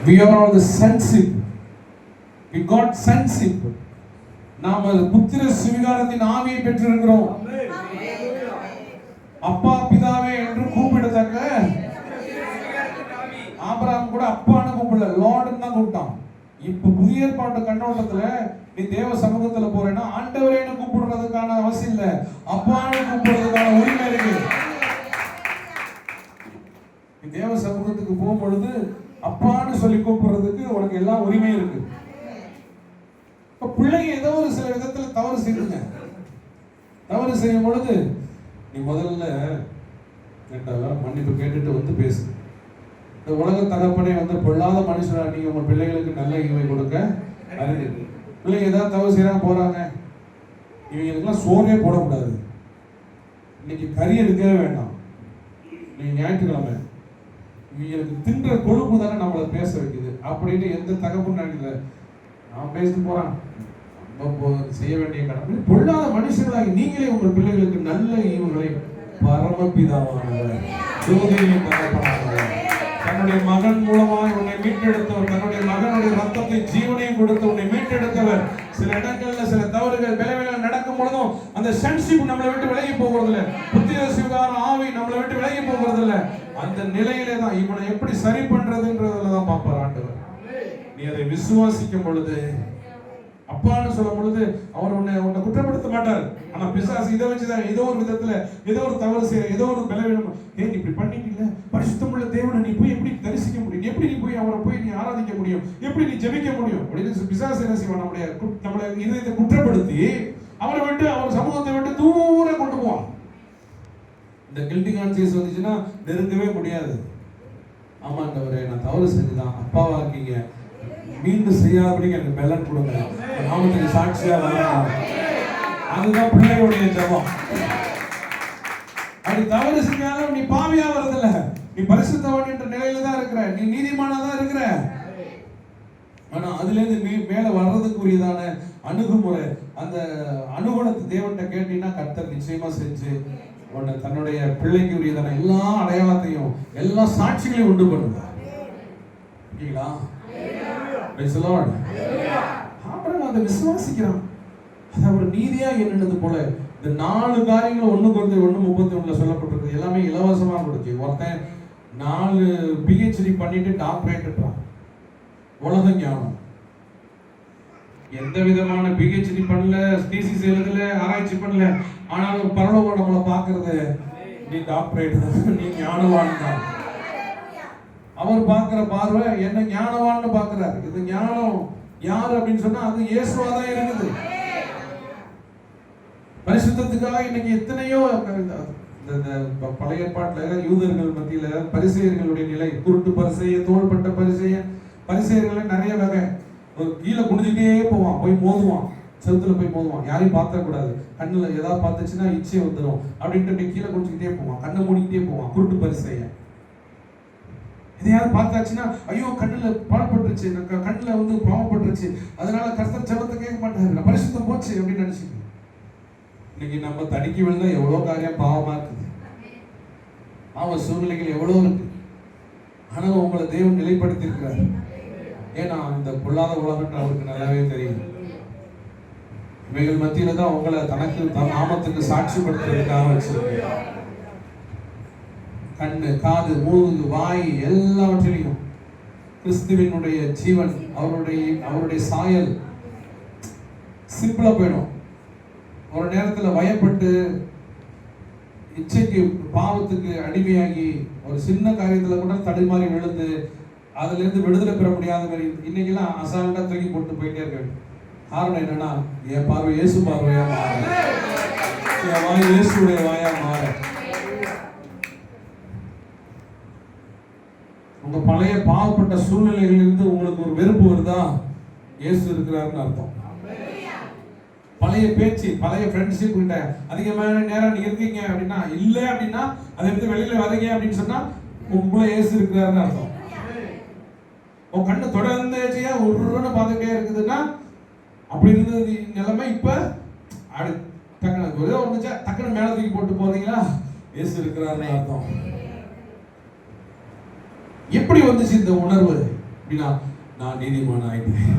We are all the sonship. We got sonship. நாம் புத்திர சுவிகாரத்தின் ஆவியை பெற்றிருக்கிறோம். அப்பா பிதாவே என்று கூப்பிடத்தக்க ஆபிரகாம் கூட அப்பான்னு கூப்பிடல, லார்ட்னு தான் கூப்பிட்டான். இப்ப புதிய ஏற்பாட்டு கண்ணோட்டத்துல நீ தேவ சமூகத்துல போறேன்னா ஆண்டவரேன்னு கூப்பிடுறதுக்கான அவசியம் இல்ல, அப்பான்னு கூப்பிடுறதுக்கான உரிமை இருக்கு. நீ தேவ சமூகத்துக்கு போகும்பொழுது அப்பான்னு சொல்லி கூப்பிடுறதுக்கு உனக்கு எல்லா உரிமை இருக்கு. இப்ப பிள்ளைங்க ஏதோ ஒரு சில விதத்துல தவறு செய்யுங்க. தவறு செய்யும் பொழுது நீ முதல்ல மன்னிப்பு கேட்டுட்டு வந்து பேசு. இந்த உலக தகப்பனே வந்து பொல்லாத மனுஷனா நீங்க உங்க பிள்ளைகளுக்கு நல்ல ஈவை கொடுக்க அறிந்து. பிள்ளைங்க ஏதாவது தவறு செய்யறாங்க போறாங்க, இவங்களுக்குலாம் சோறே போடக்கூடாது, இன்னைக்கு கறி எடுக்கவே வேண்டாம், நீங்க ஞாயிற்றுக்கிழமை இவங்களுக்கு தின்ற கொழுப்பு தானே நம்மளை பேச வைக்குது அப்படின்னு எந்த தகப்பும் நினைக்கல. நான் பேசிட்டு போறான், நம்ம செய்ய வேண்டிய கடமை. பொல்லாத மனுஷர்களாகி நீங்களே உங்கள் பிள்ளைகளுக்கு நல்ல ஈவுகளை பரமபிதாவானவர் ஜோதியின் தகப்பனானவர் தன்னுடைய மகன் மூலமாய் உன்னை மீட்டெடுத்தவர், தன்னுடைய மகனுடைய ரத்தத்தை ஜீவனையும் கொடுத்து உன்னை மீட்டெடுத்தவர். சில இடங்கள்ல சில தவறுகள் விளைவுகள் நடக்கும் பொழுதும் அந்த சென்சிப் நம்மளை விட்டு விலகி போகிறது இல்லை, புத்திர சுகாரம் ஆவி நம்மளை விட்டு விலகி போகிறது இல்லை. அந்த நிலையிலே தான் இவனை எப்படி சரி பண்றதுன்றதுல தான் பார்ப்பார் ஆண்டவர். நீ அதை விசுவாசிக்கும் பொழுது, அப்பான்னு சொல்லும் பொழுது அவர் உன்னை குற்றப்படுத்த மாட்டார். ஆனா பிசாசு இதை வச்சுதான் ஏதோ ஒரு விதத்துல ஏதோ ஒரு தவறு செய்ய, ஏதோ ஒரு பலவீனம், நீ இப்படி பண்ணிட்டீங்க, பரிசுத்தமுள்ள தேவனை நீ போய் எப்படி தரிசிக்க முடியும், எப்படி நீ போய் அவரை போய் நீ ஆராதிக்க முடியும், எப்படி நீ ஜெபிக்க முடியும் அப்படின்னு பிசாசு என்ன செய்வான், நம்மளை இதயத்தை குற்றப்படுத்தி அவரை விட்டு அவர் சமூகத்தை விட்டு தூரம் கொண்டு போவான். இந்த கில்டி கான்சியஸ் வந்துச்சுன்னா நெருங்கவே முடியாது. ஆமாண்டவரே நான் தவறு செஞ்சுதான், அப்பாவா இருக்கீங்க, மீண்டும் செய்யாதபடிக்கு எனக்கு பலன் கொடுங்க, நாமத்துக்கு சாட்சியா வரணும். அதுதான் பிள்ளையுடைய ஜெபம். அப்படி தவறு செஞ்சாலும் நீ பாவியா வரதில்ல, நீ பரிசுத்தவன் என்ற நிலையில தான் இருக்கிற, நீ நீதிமானா தான் இருக்கிற. ஆனா அதுல இருந்து மேல வர்றதுக்குரியதான அணுகுமுறை, அந்த அனுகுணத்தை தேவன்கிட்ட கேட்டீங்கன்னா கர்த்தர் நிச்சயமா செஞ்சு உன்னை தன்னுடைய பிள்ளைக்கு உரியதான எல்லா அடையாளத்தையும் எல்லா சாட்சிகளையும் உண்டு பண்ணுவார். ஓகேங்களா? Praise the Lord. ஆபிரகாம் அதை விசுவாசிக்கிறான். அது அவர் நீதியா எண்ணினது போல இந்த 4 காரியங்கள் 1:31 சொல்லப்பட்டிருக்கு. எல்லாமே இலவசமா கொடுச்சு. ஒருத்தன் 4 PhD பண்ணிட்டு டாக்டரேட் எடுப்பான். உலக ஞானம். எந்த விதமான PhD பண்ணல, தீசிஸ் எழுதல, ஆராய்ச்சி பண்ணல, ஆனாலும் பரலோகம் நம்மளை பார்க்கறது நீ டாக்டரேட், நீ ஞானவான் தான். அவர் பார்க்கிற பார்வை என்ன ஞானவான்னு பார்க்கிறார். இது ஞானம் யார் அப்படின்னு சொன்னா அது இயேசுவா தான் இருக்குது. பரிசுத்தத்துக்காக இன்னைக்கு எத்தனையோ பழைய ஏற்பாட்டுல யூதர்கள் மத்தியில பரிசேயர்களுடைய நிலை, குருட்டு பரிசேய, தோள்பட்ட பரிசேய, பரிசேயர்களே நிறைய வகை. கீழே குடிஞ்சுட்டே போவான், போய் மோதுவான், செவுத்துல போய் மோதுவான், யாரையும் பார்த்த கூடாது, கண்ணுல ஏதாவது பார்த்துச்சுன்னா இச்சை வந்துடும் அப்படின்ட்டு கீழே குடிச்சுக்கிட்டே போவான், கண்ணை மூடிக்கிட்டே போவான், குருட்டு பரிசேய. இதையாவது பார்த்தாச்சுன்னா ஐயோ கண்ணுல பாழ்பட்டுருச்சு, கண்ணுல வந்து பாவப்பட்டுருச்சு, அதனால கர்த்தர் ஜெபத்தை கேட்க மாட்டாரு, பரிசுத்தம் போச்சு அப்படின்னு நினைச்சுக்கணும். இன்னைக்கு நம்ம தடுக்கி விழுந்தா எவ்வளவு காரியம் பாவமா இருக்குது, பாவ சூழ்நிலைகள் எவ்வளவு இருக்கு. ஆனா உங்களை தேவன் நிலைப்படுத்தி இருக்கிறார். ஏன்னா இந்த பொல்லாத உலகம்ன்ற அவருக்கு நல்லாவே தெரியும். இவைகள் மத்தியில தான் உங்களை தனக்கு நாமத்துக்கு சாட்சிப்படுத்துறதுக்காக வச்சிருக்கேன். கண்ணு, காது, மூக்கு, வாய் எல்லாவற்றிலையும் கிறிஸ்துவினுடைய ஜீவன், அவருடைய சாயல் சிம்பிளா போயிடும். ஒரு நேரத்துல வயப்பட்டு இச்சைக்கு பாவத்துக்கு அடிமையாகி ஒரு சின்ன காரியத்துல கூட தடுமாறி விழுந்து அதுல இருந்து விடுதலை பெற முடியாத மாதிரி இன்னைக்கெல்லாம் அசால்ட்டா தூக்கி போட்டு போயிட்டே இருக்க. காரணம் என்னன்னா என் பார்வை இயேசு பார்வையா மாற, என் வாய் இயேசுடைய வாயா மாற. உங்க பழைய பாவப்பட்ட சூழ்நிலைகளிலிருந்து உங்களுக்கு ஒரு வெறுப்பு வருதா, இயேசு இருக்கிறாருன்னு அர்த்தம். பழைய பேச்சு, பழைய ஃப்ரெண்ட்ஷிப் கிட்ட அதிகமான நேரம் நீங்க இருக்கீங்க அப்படின்னா, இல்ல அப்படின்னா அதை எடுத்து வெளியில வரீங்க அப்படின்னு சொன்னா உங்களுக்குள்ள இயேசு இருக்கிறாருன்னு அர்த்தம். உன் கண்ணு தொடர்ந்து ஒருன்னு பார்த்துட்டே இருக்குதுன்னா அப்படி இருந்தது நிலைமை இப்ப டக்குனு ஒரே ஒன்று டக்குனு மேல தூக்கி போட்டு போறீங்களா, இயேசு இருக்கிறாருன்னு அர்த்தம். எப்படி வந்துச்சு இந்த உணர்வு? அப்படின்னா நான் நீதிமான் ஆயிட்டேன்.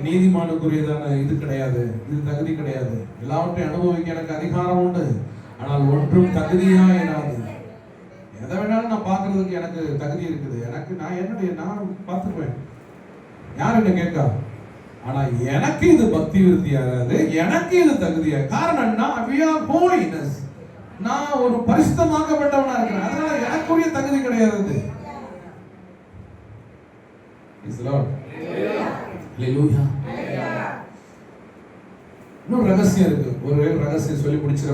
நீதிமானுக்குரியதான இது கிடையாது, இது தகுதி கிடையாது. எல்லாவற்றையும் அனுபவிக்க எனக்கு அதிகாரம் உண்டு, ஆனால் ஒன்றும் தகுதியா என்னாது. எதை வேணாலும் நான் பார்க்கறதுக்கு எனக்கு தகுதி இருக்குது. எனக்கு நான் பார்த்துக்குவேன், யார் என்ன கேட்கா. ஆனா எனக்கு இது பக்தி விருத்தியாகாது, எனக்கு இது தகுதியா. காரணம்னா we are holiness. நான் ஒரு பரிசுத்தமாக்கப்பட்டவனா இருக்கிறேன், அதனால எனக்குரிய தகுதி கிடையாது. Praise the Lord. Hallelujah. இன்னொரு ரகசியம் இருக்கு. ஒரு ரகசியம் சொல்லி முடிச்சிட